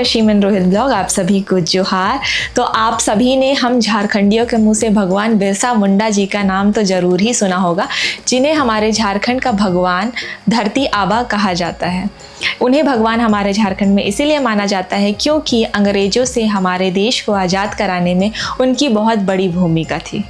शीमन Rohit blog आप सभी को जोहार। तो आप सभी ने हम झारखंडियों के मुंह से भगवान बिरसा मुंडा जी का नाम तो ज़रूर ही सुना होगा, जिन्हें हमारे झारखंड का भगवान धरती आबा कहा जाता है। उन्हें भगवान हमारे झारखंड में इसीलिए माना जाता है क्योंकि अंग्रेज़ों से हमारे देश को आज़ाद कराने में उनकी बहुत बड़ी भूमिका थी।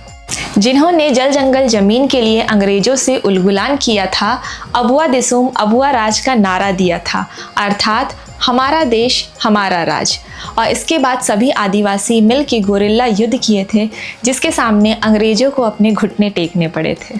जिन्होंने जल जंगल ज़मीन के लिए अंग्रेज़ों से उलगुलान किया था, अबुआ दिसुम अबुआ राज का नारा दिया था, अर्थात हमारा देश हमारा राज। और इसके बाद सभी आदिवासी मिल के गोरिल्ला युद्ध किए थे, जिसके सामने अंग्रेज़ों को अपने घुटने टेकने पड़े थे।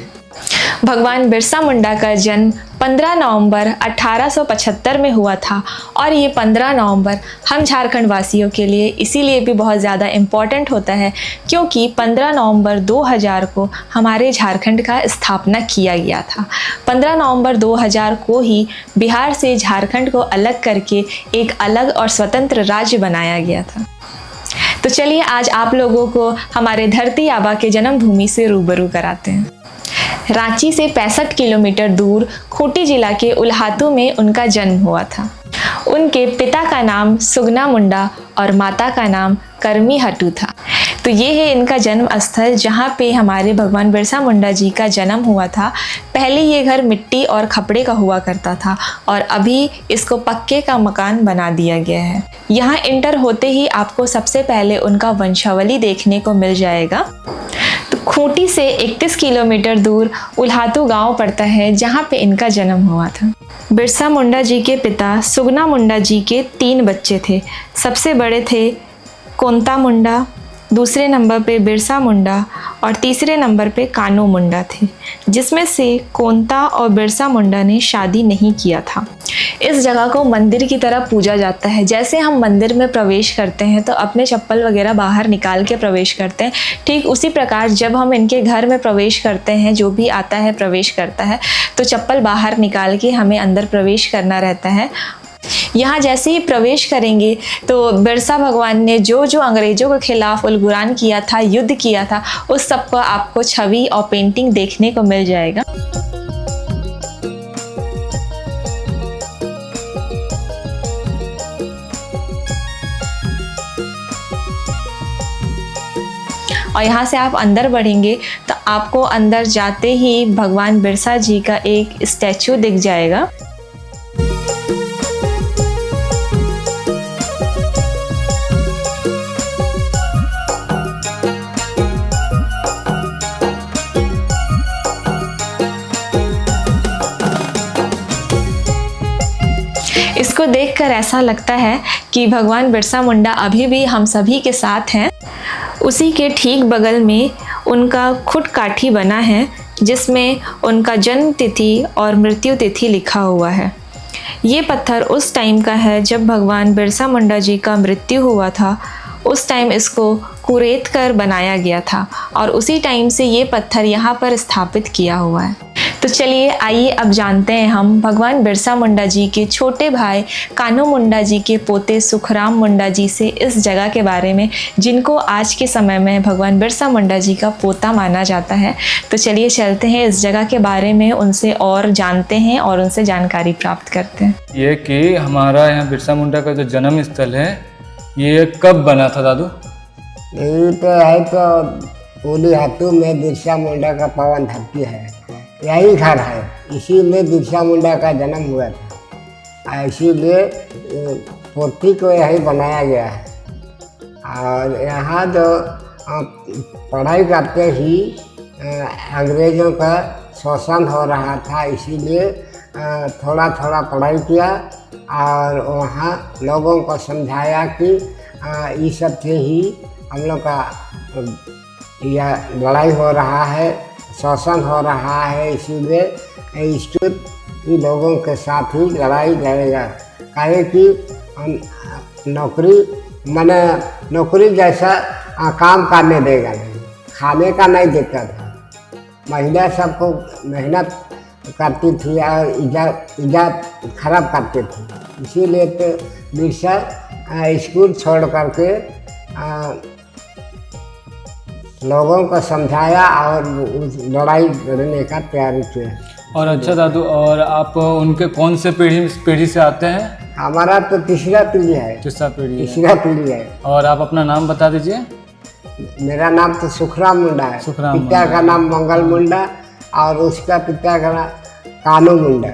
भगवान बिरसा मुंडा का जन्म 15 नवंबर 1875 में हुआ था और ये 15 नवंबर हम झारखंड वासियों के लिए इसीलिए भी बहुत ज़्यादा इम्पॉर्टेंट होता है क्योंकि 15 नवंबर 2000 को हमारे झारखंड का स्थापना किया गया था। 15 नवंबर 2000 को ही बिहार से झारखंड को अलग करके एक अलग और स्वतंत्र राज्य बनाया गया था। तो चलिए आज आप लोगों को हमारे धरती आबा के जन्मभूमि से रूबरू कराते हैं। रांची से 65 किलोमीटर दूर खूंटी जिला के उल्हातू में उनका जन्म हुआ था। उनके पिता का नाम सुगना मुंडा और माता का नाम करमी हटू था। तो ये है इनका जन्म स्थल जहाँ पे हमारे भगवान बिरसा मुंडा जी का जन्म हुआ था। पहले ये घर मिट्टी और खपड़े का हुआ करता था और अभी इसको पक्के का मकान बना दिया गया है। यहाँ इंटर होते ही आपको सबसे पहले उनका वंशावली देखने को मिल जाएगा। खूंटी से 31 किलोमीटर दूर उल्हातू गांव पड़ता है जहां पे इनका जन्म हुआ था। बिरसा मुंडा जी के पिता सुगना मुंडा जी के 3 बच्चे थे। सबसे बड़े थे कोंता मुंडा, दूसरे नंबर पे बिरसा मुंडा और तीसरे नंबर पे कानू मुंडा थे, जिसमें से कोंता और बिरसा मुंडा ने शादी नहीं किया था। इस जगह को मंदिर की तरह पूजा जाता है। जैसे हम मंदिर में प्रवेश करते हैं तो अपने चप्पल वगैरह बाहर निकाल के प्रवेश करते हैं, ठीक उसी प्रकार जब हम इनके घर में प्रवेश करते हैं, जो भी आता है प्रवेश करता है तो चप्पल बाहर निकाल के हमें अंदर प्रवेश करना रहता है। यहाँ जैसे ही प्रवेश करेंगे तो बिरसा भगवान ने जो जो अंग्रेज़ों के खिलाफ उलगुलान किया था, युद्ध किया था, उस सब को आपको छवि और पेंटिंग देखने को मिल जाएगा। और यहाँ से आप अंदर बढ़ेंगे तो आपको अंदर जाते ही भगवान बिरसा जी का एक स्टैचू दिख जाएगा। इसको देखकर ऐसा लगता है कि भगवान बिरसा मुंडा अभी भी हम सभी के साथ हैं। उसी के ठीक बगल में उनका खुट काठी बना है जिसमें उनका जन्म तिथि और मृत्यु तिथि लिखा हुआ है। ये पत्थर उस टाइम का है जब भगवान बिरसा मुंडा जी का मृत्यु हुआ था। उस टाइम इसको कुरेद कर बनाया गया था और उसी टाइम से ये पत्थर यहाँ पर स्थापित किया हुआ है। तो चलिए आइए अब जानते हैं हम भगवान बिरसा मुंडा जी के छोटे भाई कानू मुंडा जी के पोते सुखराम मुंडा जी से इस जगह के बारे में, जिनको आज के समय में भगवान बिरसा मुंडा जी का पोता माना जाता है। तो चलिए चलते हैं इस जगह के बारे में उनसे और जानते हैं और उनसे जानकारी प्राप्त करते हैं। ये कि हमारा यहाँ बिरसा मुंडा का जो जन्म स्थल है ये कब बना था दादू? यही तो है, तो उल्हातू में बिरसा मुंडा का पावन धरती है, यही घर है, इसीलिए बिरसा मुंडा का जन्म हुआ था। इसीलिए पोती को यही बनाया गया है। और यहाँ जो पढ़ाई करते ही अंग्रेज़ों का शोषण हो रहा था, इसीलिए थोड़ा थोड़ा पढ़ाई किया और वहाँ लोगों को समझाया कि इस सब से ही हम लोग का यह लड़ाई हो रहा है, शोषण हो रहा है, इसीलिए इसके लोगों के साथ ही लड़ाई लड़ेगा। काहे कि नौकरी जैसा काम करने देगा नहीं, खाने का नहीं देता था। महिला सबको मेहनत करती थी और इज्जत खराब करती थी, इसीलिए तो बिरसा स्कूल छोड़ करके लोगों को समझाया और लड़ाई लड़ने का तैयारी किया। और अच्छा दादू, और आप उनके कौन से पीढ़ी से आते हैं? हमारा तो तीसरा पीढ़ी है। तीसरा पीढ़ी है। तीसरा पीढ़ी है। और आप अपना नाम बता दीजिए। मेरा नाम तो सुखराम मुंडा है। सुखराम पिता का नाम मंगल मुंडा और उसका पिता का नाम कानू मुंडा,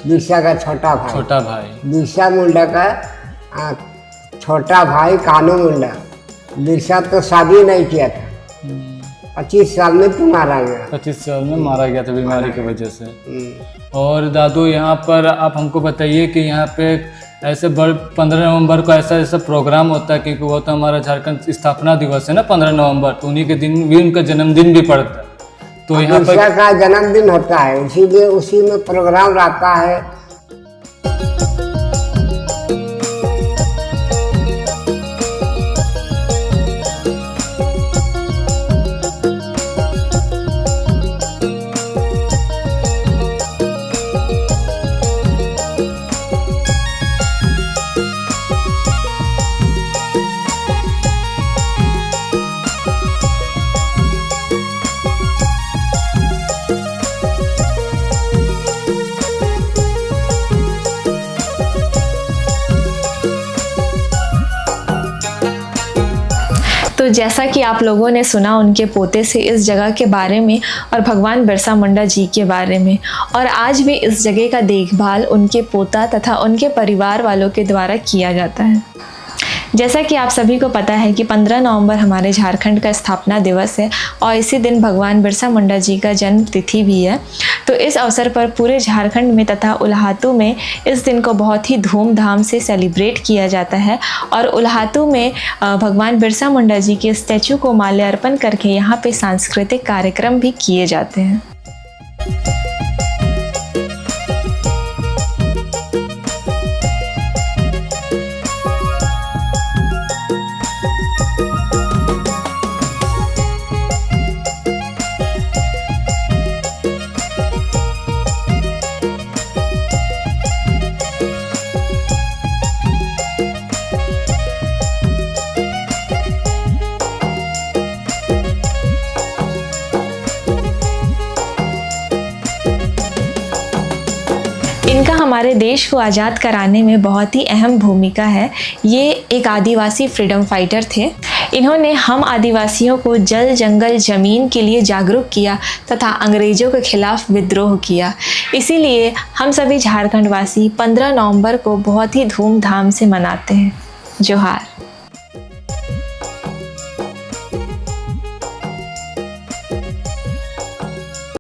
बिरसा का छोटा भाई। छोटा भाई। बिरसा मुंडा का छोटा भाई कानू मुंडा। बिरसा तो शादी नहीं किया था, 25 साल में तो मारा गया। 25 साल में मारा गया था बीमारी की वजह से। और दादू यहाँ पर आप हमको बताइए कि यहाँ पे ऐसे 15 नवंबर को ऐसा प्रोग्राम होता है, क्योंकि वो तो हमारा झारखंड स्थापना दिवस है ना 15 नवंबर, तो उन्हीं के दिन भी उनका जन्मदिन भी पड़ता है। तो यहाँ पर बिरसा का जन्मदिन होता है, इसीलिए उसी में प्रोग्राम रहता है। तो जैसा कि आप लोगों ने सुना उनके पोते से इस जगह के बारे में और भगवान बिरसा मुंडा जी के बारे में, और आज भी इस जगह का देखभाल उनके पोता तथा उनके परिवार वालों के द्वारा किया जाता है। जैसा कि आप सभी को पता है कि 15 नवंबर हमारे झारखंड का स्थापना दिवस है और इसी दिन भगवान बिरसा मुंडा जी का जन्म तिथि भी है। तो इस अवसर पर पूरे झारखंड में तथा उल्हातू में इस दिन को बहुत ही धूमधाम से सेलिब्रेट किया जाता है और उल्हातू में भगवान बिरसा मुंडा जी के स्टैचू को माल्यार्पण करके यहाँ पे सांस्कृतिक कार्यक्रम भी किए जाते हैं। इनका हमारे देश को आज़ाद कराने में बहुत ही अहम भूमिका है। ये एक आदिवासी फ्रीडम फाइटर थे। इन्होंने हम आदिवासियों को जल, जंगल, ज़मीन के लिए जागरूक किया तथा अंग्रेज़ों के खिलाफ विद्रोह किया। इसीलिए हम सभी झारखंडवासी 15 नवंबर को बहुत ही धूमधाम से मनाते हैं। जोहार।